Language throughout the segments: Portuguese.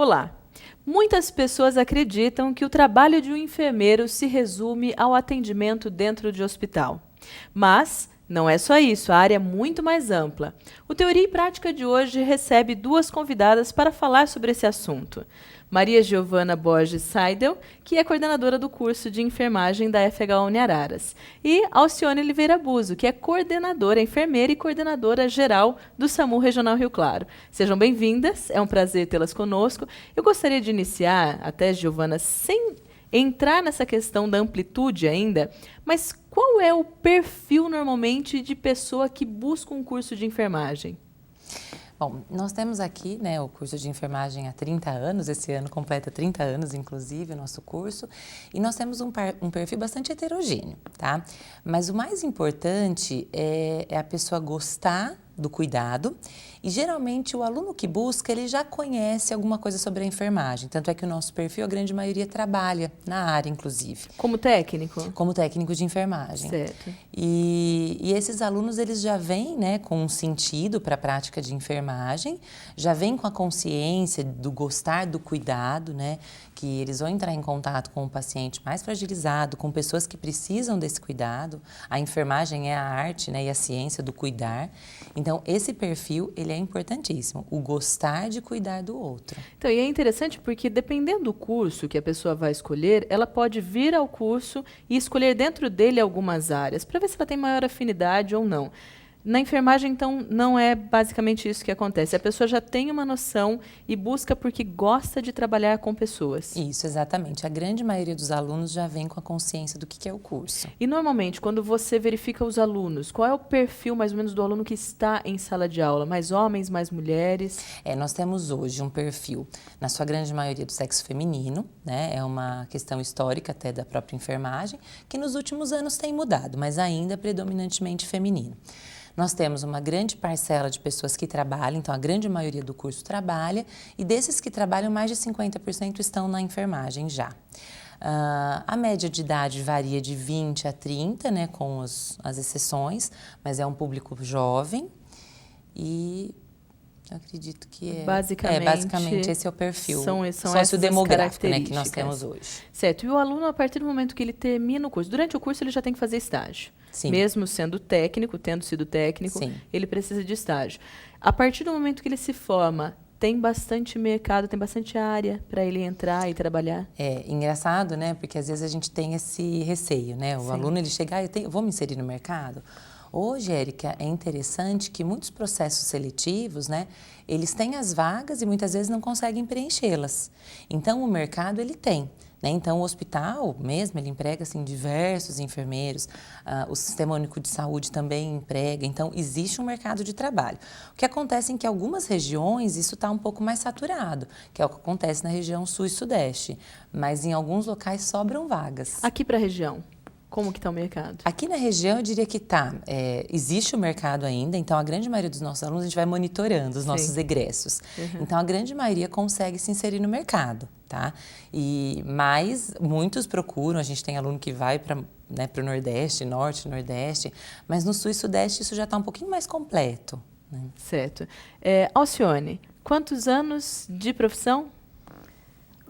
Olá! Muitas pessoas acreditam que o trabalho de um enfermeiro se resume ao atendimento dentro de hospital. Mas não é só isso, a área é muito mais ampla. O Teoria e Prática de hoje recebe duas convidadas para falar sobre esse assunto. Maria Giovana Borges Seidel, que é coordenadora do curso de enfermagem da FHO Uniararas, e Alcione Oliveira Buzo, que é coordenadora enfermeira e coordenadora geral do SAMU Regional Rio Claro. Sejam bem-vindas, é um prazer tê-las conosco. Eu gostaria de iniciar, até Giovana, sem entrar nessa questão da amplitude ainda, mas qual é o perfil normalmente de pessoa que busca um curso de enfermagem? Bom, nós temos aqui, né, o curso de enfermagem há 30 anos, esse ano completa 30 anos, inclusive, o nosso curso, e nós temos um perfil bastante heterogêneo, tá? Mas o mais importante é a pessoa gostar do cuidado e, geralmente, o aluno que busca, ele já conhece alguma coisa sobre a enfermagem, tanto é que o nosso perfil, a grande maioria, trabalha na área, inclusive. Como técnico? Como técnico de enfermagem. Certo. E esses alunos, eles já vêm, né, com um sentido para a prática de enfermagem, já vêm com a consciência do gostar do cuidado, né, que eles vão entrar em contato com o paciente mais fragilizado, com pessoas que precisam desse cuidado. A enfermagem é a arte, né, e a ciência do cuidar. Então, esse perfil, ele é importantíssimo, o gostar de cuidar do outro. Então, e é interessante porque, dependendo do curso que a pessoa vai escolher, ela pode vir ao curso e escolher dentro dele algumas áreas, para ver se ela tem maior afinidade ou não. Na enfermagem, então, não é basicamente isso que acontece. A pessoa já tem uma noção e busca porque gosta de trabalhar com pessoas. Isso, exatamente. A grande maioria dos alunos já vem com a consciência do que é o curso. E, normalmente, quando você verifica os alunos, qual é o perfil, mais ou menos, do aluno que está em sala de aula? Mais homens, mais mulheres? Nós temos hoje um perfil, na sua grande maioria, do sexo feminino, né? É uma questão histórica até da própria enfermagem, que nos últimos anos tem mudado, mas ainda predominantemente feminino. Nós temos uma grande parcela de pessoas que trabalham, então a grande maioria do curso trabalha, e desses que trabalham, mais de 50% estão na enfermagem já. A média de idade varia de 20 a 30, né, com as exceções, mas é um público jovem e eu acredito que basicamente esse é o perfil sociodemográfico, né, que nós temos hoje. Certo. E o aluno, a partir do momento que ele termina o curso, durante o curso ele já tem que fazer estágio. Sim. Mesmo sendo técnico, tendo sido técnico, sim, ele precisa de estágio. A partir do momento que ele se forma, tem bastante mercado, tem bastante área para ele entrar e trabalhar? É engraçado, né? Porque às vezes a gente tem esse receio, né? O Sim. aluno, ele chega, eu vou me inserir no mercado. Hoje, Érica, é interessante que muitos processos seletivos, né, eles têm as vagas e muitas vezes não conseguem preenchê-las. Então, o mercado, ele tem. Né? Então, o hospital mesmo, ele emprega assim, diversos enfermeiros, o Sistema Único de Saúde também emprega, então existe um mercado de trabalho. O que acontece é que em algumas regiões isso está um pouco mais saturado, que é o que acontece na região sul e sudeste, mas em alguns locais sobram vagas. Aqui para a região? Como que está o mercado? Aqui na região eu diria que existe o mercado ainda, então a grande maioria dos nossos alunos a gente vai monitorando os nossos egressos. Uhum. Então a grande maioria consegue se inserir no mercado, tá? Mas muitos procuram, a gente tem aluno que vai para o Nordeste, Norte, Nordeste, mas no Sul e Sudeste isso já está um pouquinho mais completo. Né? Certo. Alcione, quantos anos de profissão?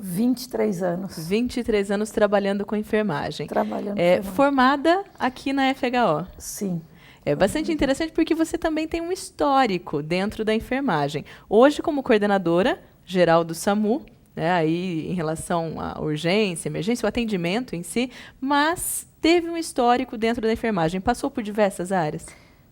23 anos. 23 anos trabalhando com enfermagem. Trabalhando com enfermagem. Formada aqui na FHO. Sim. É bastante interessante porque você também tem um histórico dentro da enfermagem. Hoje, como coordenadora geral do SAMU, né, aí em relação à urgência, emergência, o atendimento em si, mas teve um histórico dentro da enfermagem. Passou por diversas áreas?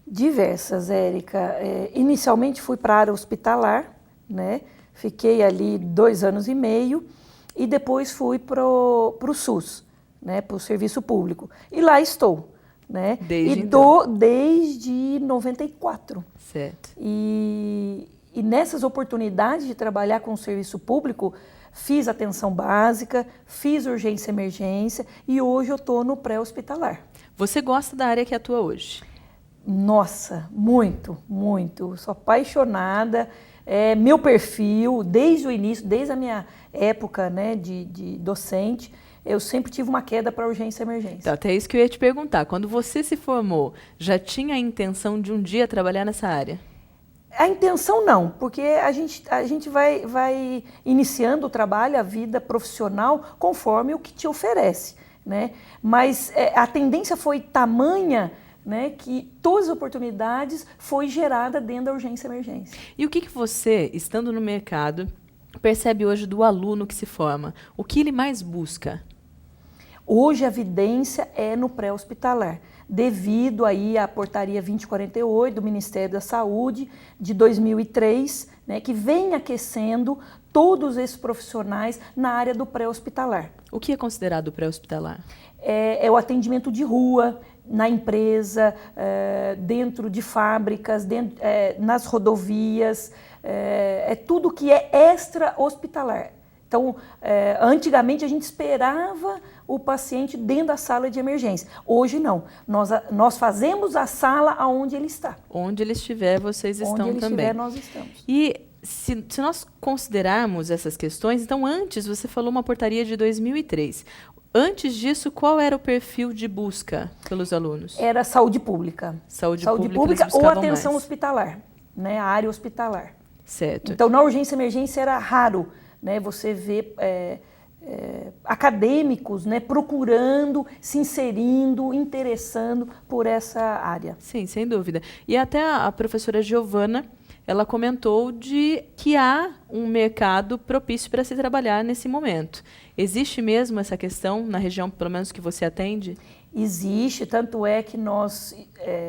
Diversas, Érica. Inicialmente fui para a área hospitalar, né? Fiquei ali 2 anos e meio e depois fui para o SUS, né? Para o serviço público. E lá estou. Né? Desde 94. Certo. E nessas oportunidades de trabalhar com o serviço público, fiz atenção básica, fiz urgência e emergência e hoje eu estou no pré-hospitalar. Você gosta da área que atua hoje? Nossa, muito, muito. Sou apaixonada. É meu perfil, desde o início, desde a minha época, né, de docente, eu sempre tive uma queda para urgência e emergência. Então, até isso que eu ia te perguntar. Quando você se formou, já tinha a intenção de um dia trabalhar nessa área? A intenção não, porque a gente vai iniciando o trabalho, a vida profissional, conforme o que te oferece, né? Mas a tendência foi tamanha, né, que todas as oportunidades foi gerada dentro da urgência e emergência. E o que você, estando no mercado, percebe hoje do aluno que se forma? O que ele mais busca? Hoje a evidência é no pré-hospitalar, devido aí à portaria 2048 do Ministério da Saúde de 2003, né, que vem aquecendo todos esses profissionais na área do pré-hospitalar. O que é considerado pré-hospitalar? É o atendimento de rua, na empresa, dentro de fábricas, nas rodovias, é tudo que é extra-hospitalar. Então, antigamente a gente esperava o paciente dentro da sala de emergência. Hoje não. Nós fazemos a sala aonde ele está. Onde ele estiver, vocês estão também. Onde ele estiver, nós estamos. E se nós considerarmos essas questões, então antes você falou uma portaria de 2003. Antes disso, qual era o perfil de busca pelos alunos? Era saúde pública. Saúde pública ou atenção hospitalar, né, a área hospitalar. Certo. Então, na urgência e emergência era raro, né, você ver acadêmicos, né, procurando, se inserindo, interessando por essa área. Sim, sem dúvida. E até a professora Giovana, ela comentou de que há um mercado propício para se trabalhar nesse momento. Existe mesmo essa questão na região, pelo menos, que você atende? Existe, tanto é que nós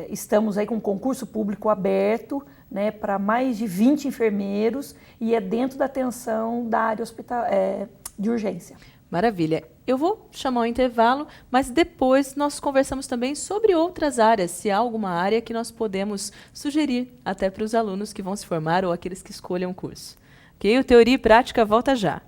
estamos aí com um concurso público aberto, né, para mais de 20 enfermeiros e é dentro da atenção da área de urgência. Maravilha. Eu vou chamar o intervalo, mas depois nós conversamos também sobre outras áreas, se há alguma área que nós podemos sugerir até para os alunos que vão se formar ou aqueles que escolham o curso. Ok? O Teoria e Prática volta já.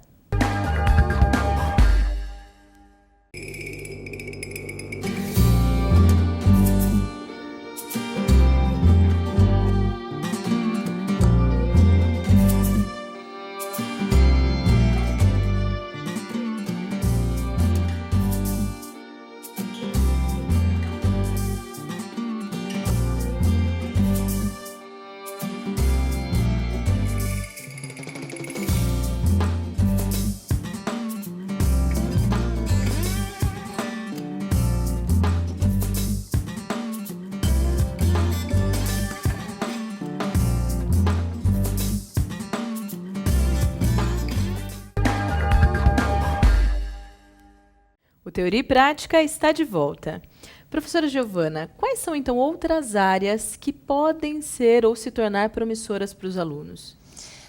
O Teoria e Prática está de volta. Professora Giovana, quais são então outras áreas que podem ser ou se tornar promissoras para os alunos?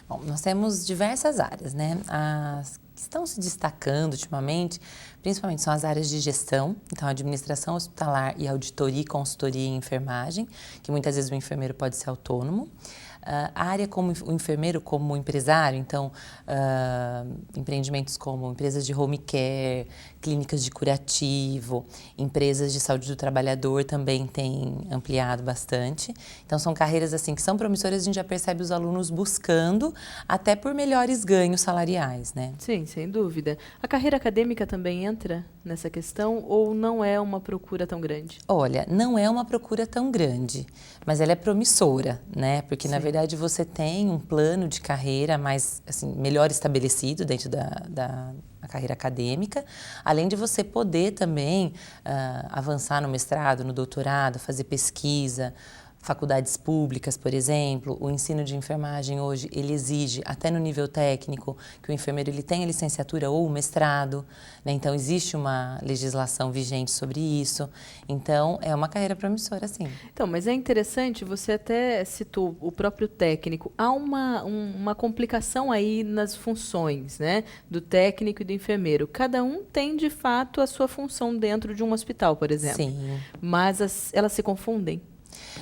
Bom, nós temos diversas áreas, né? As que estão se destacando ultimamente, principalmente são as áreas de gestão, então administração hospitalar e auditoria e consultoria em enfermagem, que muitas vezes o enfermeiro pode ser autônomo. A área como o enfermeiro como empresário, então empreendimentos como empresas de home care, clínicas de curativo, empresas de saúde do trabalhador também têm ampliado bastante. Então são carreiras assim que são promissoras, a gente já percebe os alunos buscando até por melhores ganhos salariais, né? Sim, sem dúvida. A carreira acadêmica também entra nessa questão ou não é uma procura tão grande? Olha, não é uma procura tão grande, mas ela é promissora, né? Porque Sim. Na verdade você tem um plano de carreira mais, assim, melhor estabelecido dentro da carreira acadêmica, além de você poder também avançar no mestrado, no doutorado, fazer pesquisa. Faculdades públicas, por exemplo, o ensino de enfermagem hoje, ele exige, até no nível técnico, que o enfermeiro ele tenha licenciatura ou mestrado, né? Então, existe uma legislação vigente sobre isso. Então, é uma carreira promissora, sim. Então, mas é interessante, você até citou o próprio técnico. Há uma complicação aí nas funções, né? Do técnico e do enfermeiro. Cada um tem, de fato, a sua função dentro de um hospital, por exemplo. Sim. Mas elas se confundem.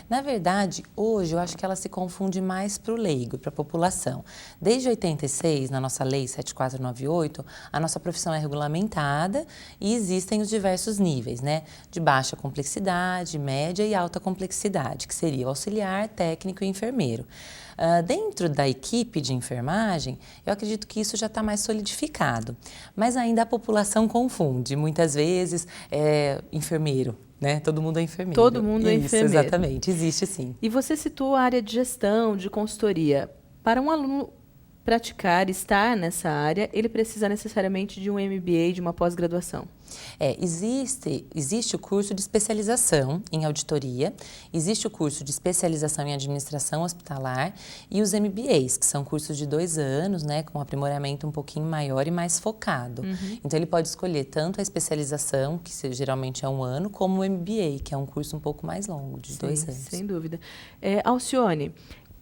Na verdade, hoje eu acho que ela se confunde mais para o leigo, para a população. Desde 86, na nossa lei 7498, a nossa profissão é regulamentada e existem os diversos níveis, né? De baixa complexidade, média e alta complexidade, que seria o auxiliar, técnico e enfermeiro. Dentro da equipe de enfermagem, eu acredito que isso já está mais solidificado, mas ainda a população confunde, muitas vezes, enfermeiro, né? Todo mundo é enfermeiro. Todo mundo é enfermeiro. Exatamente, existe sim. E você citou a área de gestão, de consultoria. Para um aluno praticar, estar nessa área, ele precisa necessariamente de um MBA, de uma pós-graduação? Existe o curso de especialização em auditoria, existe o curso de especialização em administração hospitalar e os MBAs, que são cursos de 2 anos, né, com um aprimoramento um pouquinho maior e mais focado. Então, ele pode escolher tanto a especialização, que geralmente é 1 ano, como o MBA, que é um curso um pouco mais longo, de 2 anos. Sem dúvida. Alcione,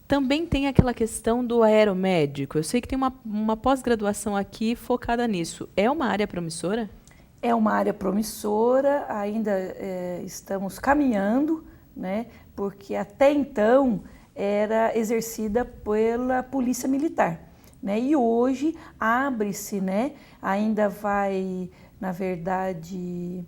também tem aquela questão do aeromédico. Eu sei que tem uma pós-graduação aqui focada nisso. É uma área promissora? É uma área promissora, ainda estamos caminhando, né, porque até então era exercida pela Polícia Militar, né, e hoje abre-se, né, ainda vai, na verdade,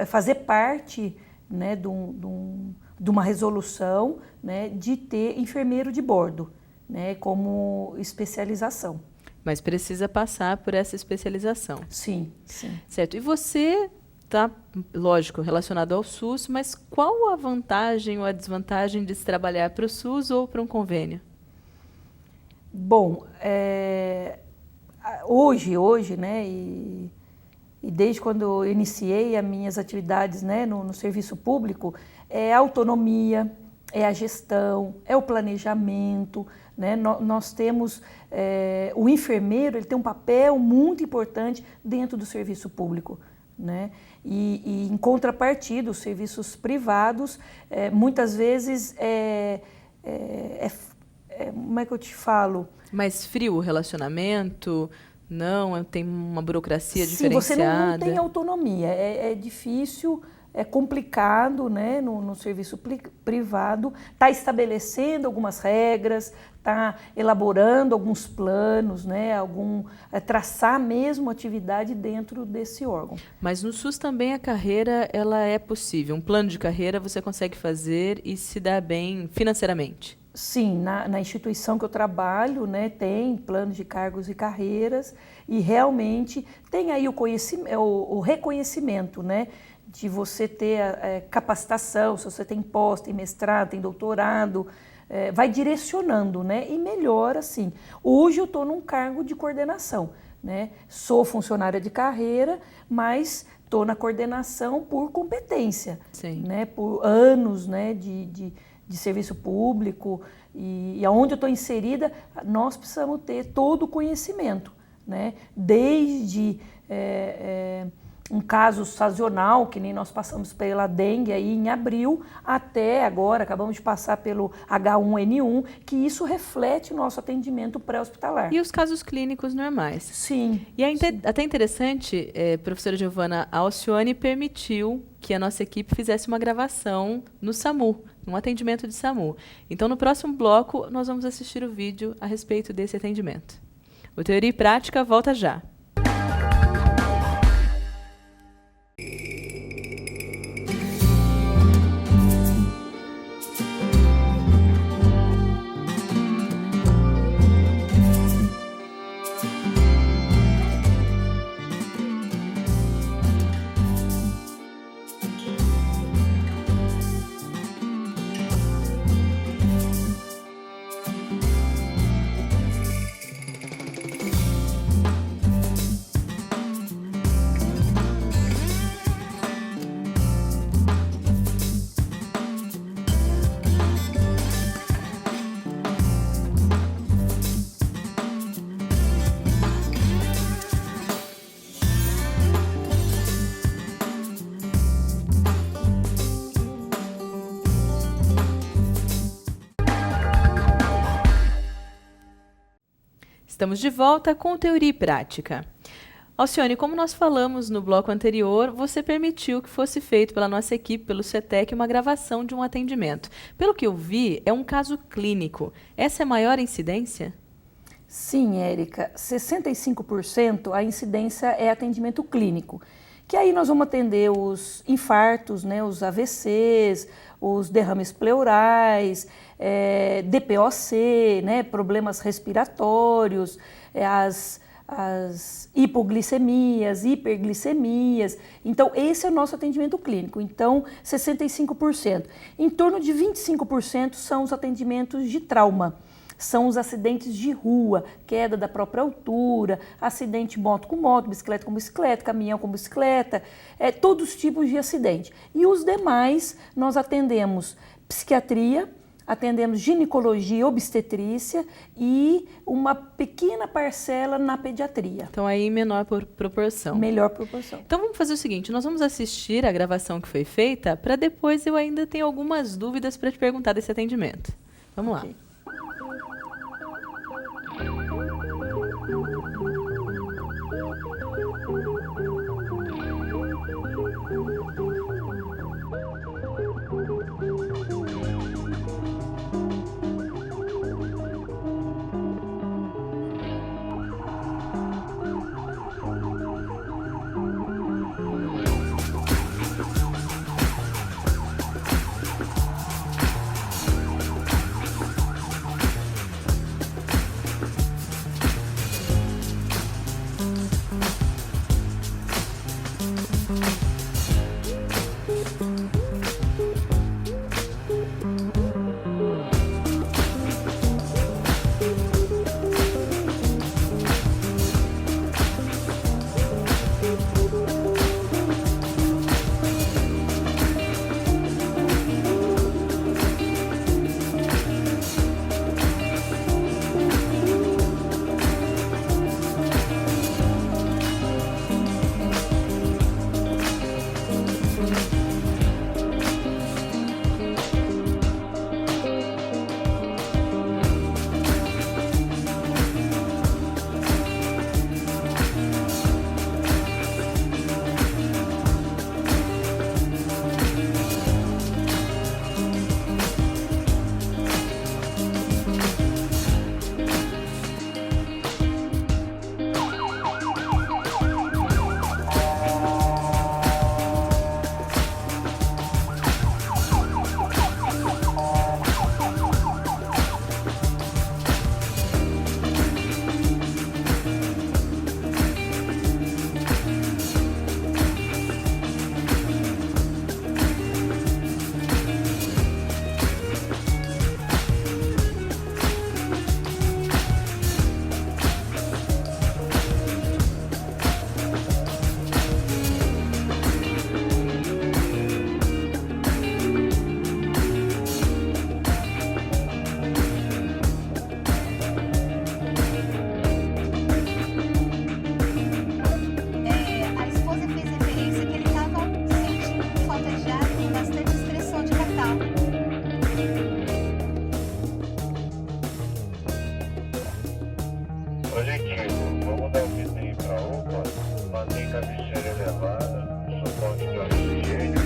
fazer parte, né, de uma resolução, né, de ter enfermeiro de bordo, né, como especialização. Mas precisa passar por essa especialização. Sim, sim. Certo. E você está, lógico, relacionado ao SUS, mas qual a vantagem ou a desvantagem de se trabalhar para o SUS ou para um convênio? Bom, hoje, né, e desde quando eu iniciei as minhas atividades, né, no serviço público, é a autonomia, é a gestão, é o planejamento, né? Nós temos, o enfermeiro, ele tem um papel muito importante dentro do serviço público, né? E em contrapartida, os serviços privados, muitas vezes, como é que eu te falo? Mais frio o relacionamento? Não, tem uma burocracia Sim, diferenciada. Você não tem autonomia, é difícil, é complicado, né, no serviço privado, está estabelecendo algumas regras, está elaborando alguns planos, né, traçar mesmo atividade dentro desse órgão. Mas no SUS também a carreira ela é possível, um plano de carreira você consegue fazer e se dar bem financeiramente? Sim, na instituição que eu trabalho, né, tem planos de cargos e carreiras e realmente tem aí o reconhecimento, né, de você ter capacitação, se você tem pós, tem mestrado, tem doutorado, vai direcionando, né, e melhora assim. Hoje eu estou num cargo de coordenação, né, sou funcionária de carreira, mas estou na coordenação por competência, né, por anos, né, de serviço público e aonde eu estou inserida, nós precisamos ter todo o conhecimento, né? Desde um caso sazonal, que nem nós passamos pela dengue aí em abril, até agora, acabamos de passar pelo H1N1, que isso reflete o nosso atendimento pré-hospitalar. E os casos clínicos normais? Sim. E é até interessante, professora Giovana, a Alcione permitiu que a nossa equipe fizesse uma gravação no SAMU, num atendimento de SAMU. Então, no próximo bloco, nós vamos assistir o vídeo a respeito desse atendimento. O Teoria e Prática volta já. Estamos de volta com Teoria e Prática. Alcione, como nós falamos no bloco anterior, você permitiu que fosse feito pela nossa equipe, pelo CETEC, uma gravação de um atendimento. Pelo que eu vi, é um caso clínico. Essa é a maior incidência? Sim, Érica. 65% a incidência é atendimento clínico, que aí nós vamos atender os infartos, né, os AVCs, os derrames pleurais, DPOC, né, problemas respiratórios, as hipoglicemias, hiperglicemias. Então, esse é o nosso atendimento clínico. Então, 65%. Em torno de 25% são os atendimentos de trauma. São os acidentes de rua, queda da própria altura, acidente moto com moto, bicicleta com bicicleta, caminhão com bicicleta, todos os tipos de acidente. E os demais, nós atendemos psiquiatria, atendemos ginecologia, obstetrícia e uma pequena parcela na pediatria. Então, aí em menor proporção. Melhor proporção. Então, vamos fazer o seguinte, nós vamos assistir a gravação que foi feita, para depois eu ainda tenho algumas dúvidas para te perguntar desse atendimento. Vamos lá. Positivo. Vamos dar oxigênio para UPA, mantenha a bexiga elevada, suporte de oxigênio.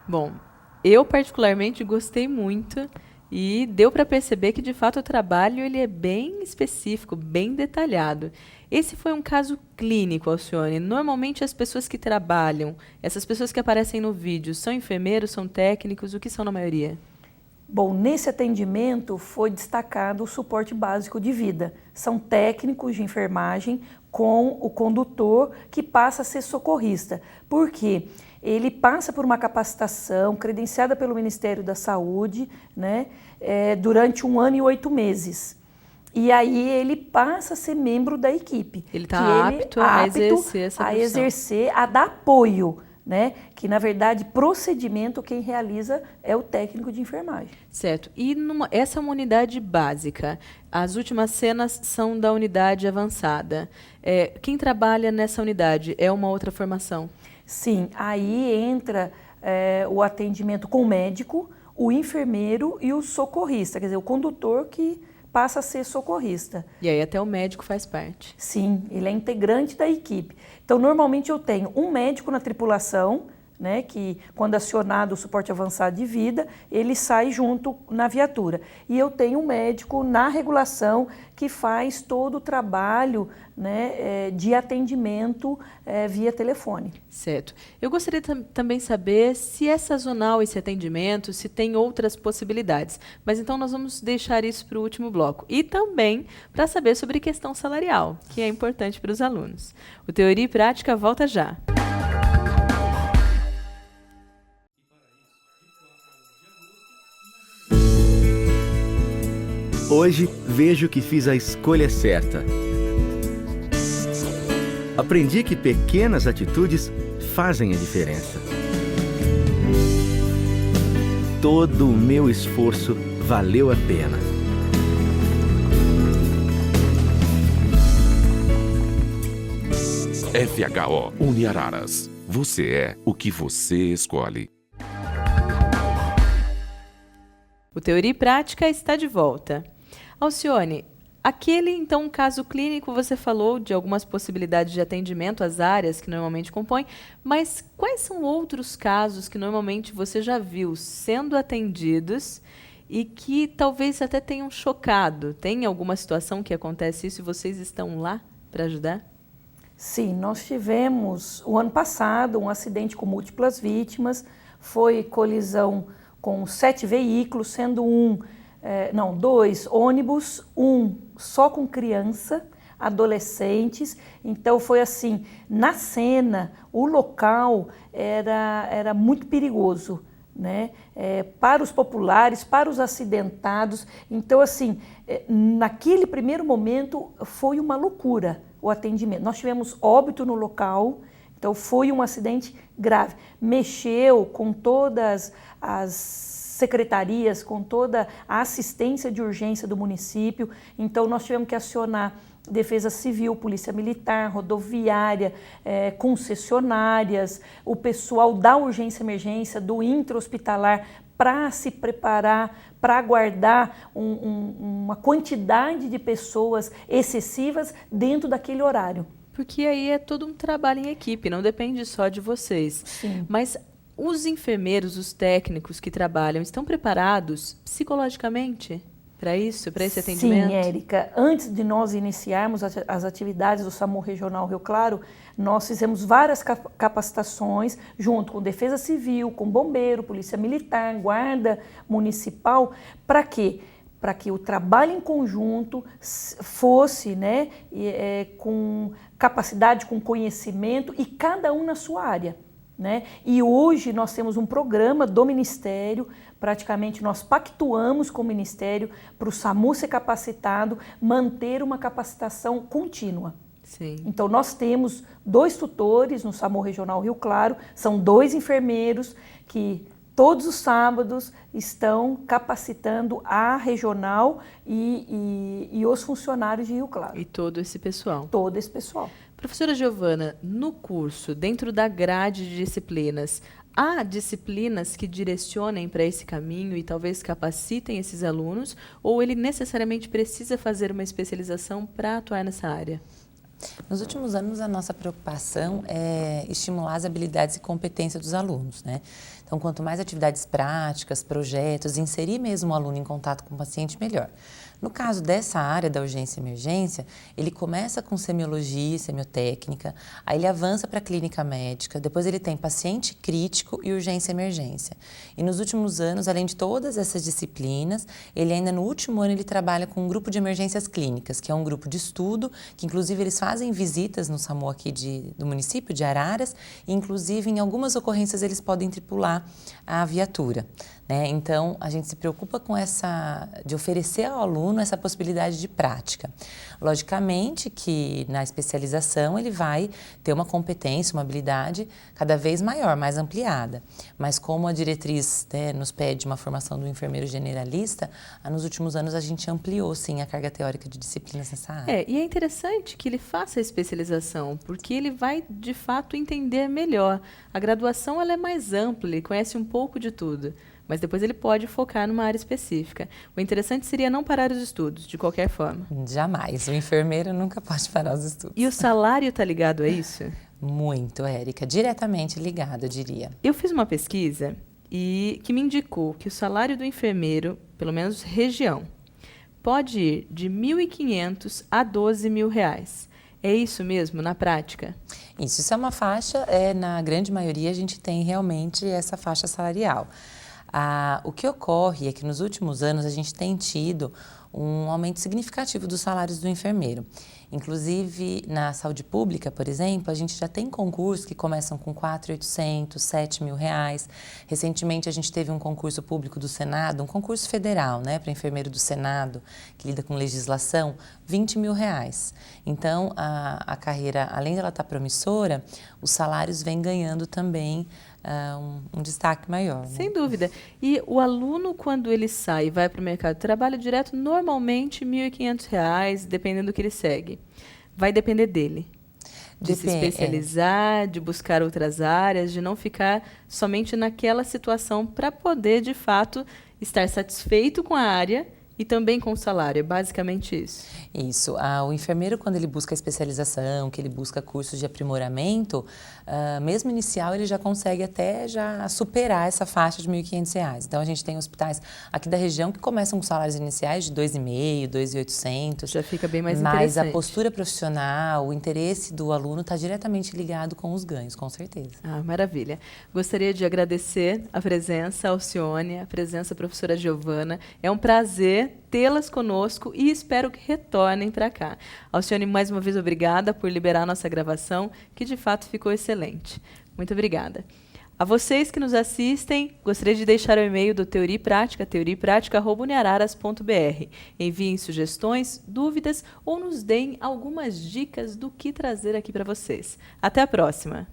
Bom, eu particularmente gostei muito e deu para perceber que de fato o trabalho ele é bem específico, bem detalhado. Esse foi um caso clínico, Alcione. Normalmente as pessoas que trabalham, essas pessoas que aparecem no vídeo, são enfermeiros, são técnicos, o que são na maioria? Bom, nesse atendimento foi destacado o suporte básico de vida. São técnicos de enfermagem com o condutor que passa a ser socorrista. Por quê? Ele passa por uma capacitação credenciada pelo Ministério da Saúde, né, durante 1 ano e 8 meses. E aí ele passa a ser membro da equipe. Ele está apto a exercer essa função. A exercer, a dar apoio, né? Que na verdade procedimento quem realiza é o técnico de enfermagem. Certo. E essa é uma unidade básica. As últimas cenas são da unidade avançada. Quem trabalha nessa unidade é uma outra formação? Sim, aí entra o atendimento com o médico, o enfermeiro e o socorrista, quer dizer, o condutor que passa a ser socorrista. E aí até o médico faz parte. Sim, ele é integrante da equipe. Então, normalmente eu tenho um médico na tripulação, né, que quando acionado o suporte avançado de vida, ele sai junto na viatura. E eu tenho um médico na regulação que faz todo o trabalho, né, de atendimento via telefone. Certo. Eu gostaria também saber se é sazonal esse atendimento, se tem outras possibilidades. Mas então nós vamos deixar isso para o último bloco. E também para saber sobre questão salarial, que é importante para os alunos. O Teoria e Prática volta já. Hoje vejo que fiz a escolha certa. Aprendi que pequenas atitudes fazem a diferença. Todo o meu esforço valeu a pena. FHO Uniararas. Você é o que você escolhe. O Teoria e Prática está de volta. Alcione, então, caso clínico, você falou de algumas possibilidades de atendimento, as áreas que normalmente compõem, mas quais são outros casos que normalmente você já viu sendo atendidos e que talvez até tenham chocado? Tem alguma situação que acontece isso e vocês estão lá para ajudar? Sim, nós tivemos, o ano passado, um acidente com múltiplas vítimas, foi colisão com 7 veículos, sendo 2 ônibus, só com criança, adolescentes. Então foi assim, na cena, o local era muito perigoso, né? Para os populares, para os acidentados. Então assim, naquele primeiro momento foi uma loucura o atendimento. Nós tivemos óbito no local, então foi um acidente grave. Mexeu com todas as secretarias, com toda a assistência de urgência do município. Então nós tivemos que acionar Defesa Civil, Polícia Militar, Rodoviária, concessionárias, o pessoal da urgência e emergência, do intra-hospitalar, para se preparar, para aguardar uma quantidade de pessoas excessivas dentro daquele horário. Porque aí é todo um trabalho em equipe, não depende só de vocês. Sim. Mas os enfermeiros, os técnicos que trabalham, estão preparados psicologicamente para isso, para esse atendimento? Sim, Érica. Antes de nós iniciarmos as atividades do SAMU Regional Rio Claro, nós fizemos várias capacitações junto com Defesa Civil, com Bombeiro, Polícia Militar, Guarda Municipal. Para quê? Para que o trabalho em conjunto fosse, né, com capacidade, com conhecimento e cada um na sua área, né? E hoje nós temos um programa do Ministério, praticamente nós pactuamos com o Ministério para o SAMU ser capacitado, manter uma capacitação contínua. Sim. Então nós temos 2 tutores no SAMU Regional Rio Claro, são 2 enfermeiros que todos os sábados estão capacitando a regional e os funcionários de Rio Claro. E todo esse pessoal. Todo esse pessoal. Professora Giovana, no curso, dentro da grade de disciplinas, há disciplinas que direcionem para esse caminho e talvez capacitem esses alunos, ou ele necessariamente precisa fazer uma especialização para atuar nessa área? Nos últimos anos, a nossa preocupação é estimular as habilidades e competências dos alunos, né? Então, quanto mais atividades práticas, projetos, inserir mesmo o aluno em contato com o paciente, melhor. No caso dessa área da urgência e emergência, ele começa com semiologia e semiotécnica, aí ele avança para a clínica médica, depois ele tem paciente crítico e urgência e emergência. E nos últimos anos, além de todas essas disciplinas, ele ainda no último ano ele trabalha com um grupo de emergências clínicas, que é um grupo de estudo, que inclusive eles fazem visitas no SAMU aqui do município de Araras, e inclusive em algumas ocorrências eles podem tripular a viatura. Né? Então, a gente se preocupa com de oferecer ao aluno essa possibilidade de prática. Logicamente que na especialização ele vai ter uma competência, uma habilidade cada vez maior, mais ampliada. Mas como a diretriz, né, nos pede uma formação do enfermeiro generalista, nos últimos anos a gente ampliou sim a carga teórica de disciplinas nessa área. E é interessante que ele faça a especialização, porque ele vai de fato entender melhor. A graduação ela é mais ampla, ele conhece um pouco de tudo. Mas depois ele pode focar numa área específica. O interessante seria não parar os estudos, de qualquer forma. Jamais. O enfermeiro nunca pode parar os estudos. E o salário está ligado a isso? Muito, Érica. Diretamente ligado, eu diria. Eu fiz uma pesquisa que me indicou que o salário do enfermeiro, pelo menos região, pode ir de R$ 1.500 a R$ 12.000. É isso mesmo, na prática? Isso é uma faixa, na grande maioria a gente tem realmente essa faixa salarial. O que ocorre é que nos últimos anos a gente tem tido um aumento significativo dos salários do enfermeiro. Inclusive, na saúde pública, por exemplo, a gente já tem concursos que começam com R$ 4.800, R$ 7.000. Recentemente, a gente teve um concurso público do Senado, um concurso federal, né, para enfermeiro do Senado, que lida com legislação, R$ 20.000. Então, a carreira, além dela estar promissora, os salários vêm ganhando também um destaque maior. Né? Sem dúvida. E o aluno, quando ele sai e vai para o mercado de trabalho direto, normalmente R$ 1.500, dependendo do que ele segue. Vai depender dele. De se especializar, de buscar outras áreas, de não ficar somente naquela situação para poder, de fato, estar satisfeito com a área e também com o salário. É basicamente isso. Isso. O enfermeiro, quando ele busca especialização, que ele busca cursos de aprimoramento, mesmo inicial, ele já consegue até já superar essa faixa de R$ 1.500. Então, a gente tem hospitais aqui da região que começam com salários iniciais de R$ 2.500, R$ 2.800. Já fica bem mais interessante. Mas a postura profissional, o interesse do aluno está diretamente ligado com os ganhos, com certeza. Maravilha. Gostaria de agradecer a presença, Alcione, a presença da professora Giovana. É um prazer tê-las conosco e espero que retornem para cá. Alcione, mais uma vez, obrigada por liberar a nossa gravação, que de fato ficou excelente. Muito obrigada. A vocês que nos assistem, gostaria de deixar o e-mail do Teoria e Prática, teoriapratica@uniararas.br. Enviem sugestões, dúvidas ou nos deem algumas dicas do que trazer aqui para vocês. Até a próxima!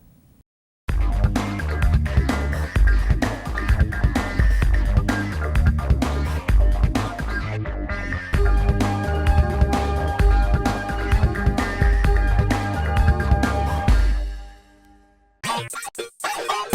Hey,